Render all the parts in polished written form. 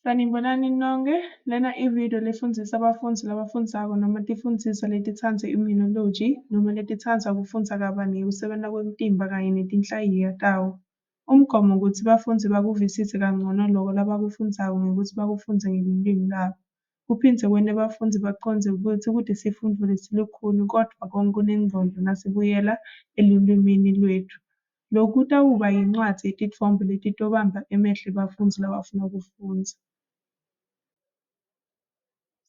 Sanibonani nonke, lena ividiyo lefundzisa abafundzi labafundzayo noma tifundziswa letitsandza immunology noma letitsandza kufundza kabanti ngekusebenta kwemtimba kanye netinhlayiya tawo. Umgomo kutsi bafundzi bakuvisise kancono loko labakufundzako ngekutsi bakufundze ngelulwimi lwabo. Kuphindze kwente bafundzi bacondze kutsi kutisifundvo lesilukhuni kodvwa konkhe kunengcondvo nasibuyela elulwimini lwetfu. Loku kutawuba yincwadzi yetitfombe letitobamba emehlo ebafundzi labafuna kufundza.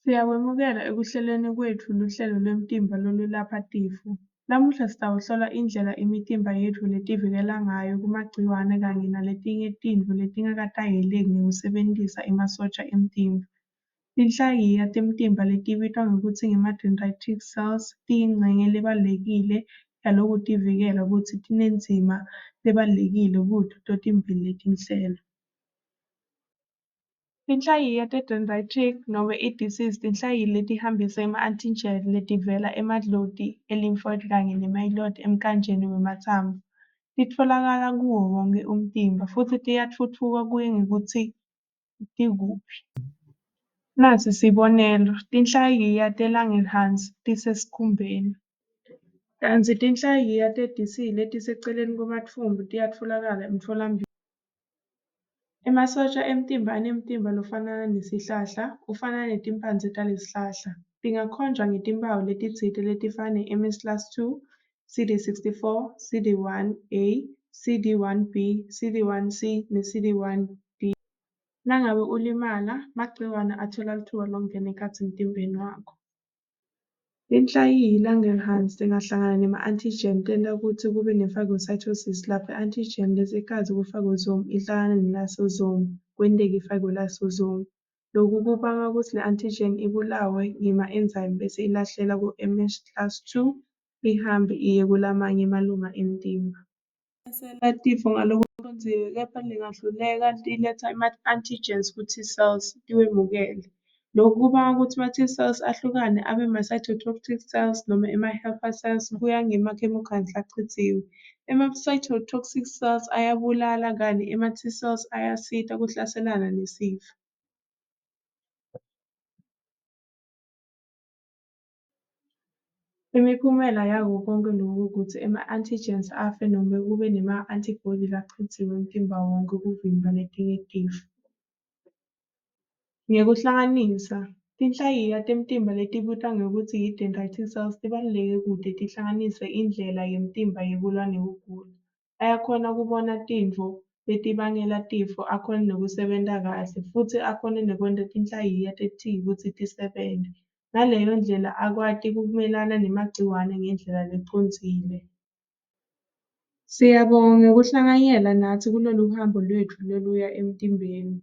Siyakwemukela ekuhleleni kwetfu luhlelo lwemtimba lolulapha tifo. Namuhla sitawuhlola indlela imitimba yetfu letivikela ngayo kumagciwane kanye naletinye tintfo letingakatayeleki ngekusebentisa emasotja emtimba. Tinhlayiya temtimba letibitwa ngekutsi ngema-dendritic cells tiyincenye lebalulekile yalokutivikela kutsi tinendzima lebalulekile kuto totimbili letinhlelo. Tinhlayiya te-dendritic noma i-disease tinhlayiya letihambisa ema-antigen letivela emadloti e-lymphoid kanye ne-myeloid emkanjeni wematsambo. Titfolakala kuwo wonkhe umtimba futsi tiyatfutfuka kuye ngekutsi tikuphi. Nasi sibonelo, tinhlayiya te-Langerhans tisesikhumbeni, kantsi tinhlayiya te-DC letiseceleni kwematfumbu tiyatfolakala emtfolamphilo. Emasotja emtimba anemtimba lofanana nesihlahla, ufana netimpandze talesihlahla. Tingakhonjwa ngetimphawu letitsite letifana ne-MS class II, CD64, CD1A, CD1B, CD1C ne-CD1D. Nangabe ulimala, magciwane atfola litfuba lokungena ekhatsi emtimbeni wakho. Tinhlayiya i-Langerhans tingahlangana nema-antigen tenta kutsi kube ne-phagocytosis lapho i-antigen lesekhatsi ku-phagosome ihlangana ne-lysosome kwenteke i-phagolysosome. Loku kubanga kutsi le-antigen ibulawe ngema-enzyme bese ilahlela ku-MS class II ihambe iye kulamanye emalunga emtimba. Tifo ngalokucondzile kepha lingahluleka tiletsa ama-antigens ku-T-cells tiwemukele. Loku kubanga kutsi ama-T-cells ahlukane abe ma-cytotoxic cells noma ama-helper cells kuya ngema-chemicals lachitsiwe. Ama-cytotoxic cells ayabulala kanti ama-T-cells ayasita kuhlaselana nesifo. Imiphumela yako konkhe loku kutsi ama-antigens afe noma kube nema-antibody lachitsiwe umtimba wonkhe kuvimba letinye tifo. Ngekuhlanganisa, tinhlayiya temtimba letibitwa ngekutsi yi-dendritic cells tibaluleke kute tihlanganise indlela yemtimba yekulwa nekugula. Ayakhona kubona tintfo letibangela tifo, akhone nekusebenta kahle, futsi akhone nekwenta tinhlayiya te-T kutsi tisebente. Ngaleyo ndlela akwati kumelana nemagciwane ngendlela lecondzile. Siyabonga ngekuhlanganyela natsi kulolu hambo lwetfu loluya emtimbeni.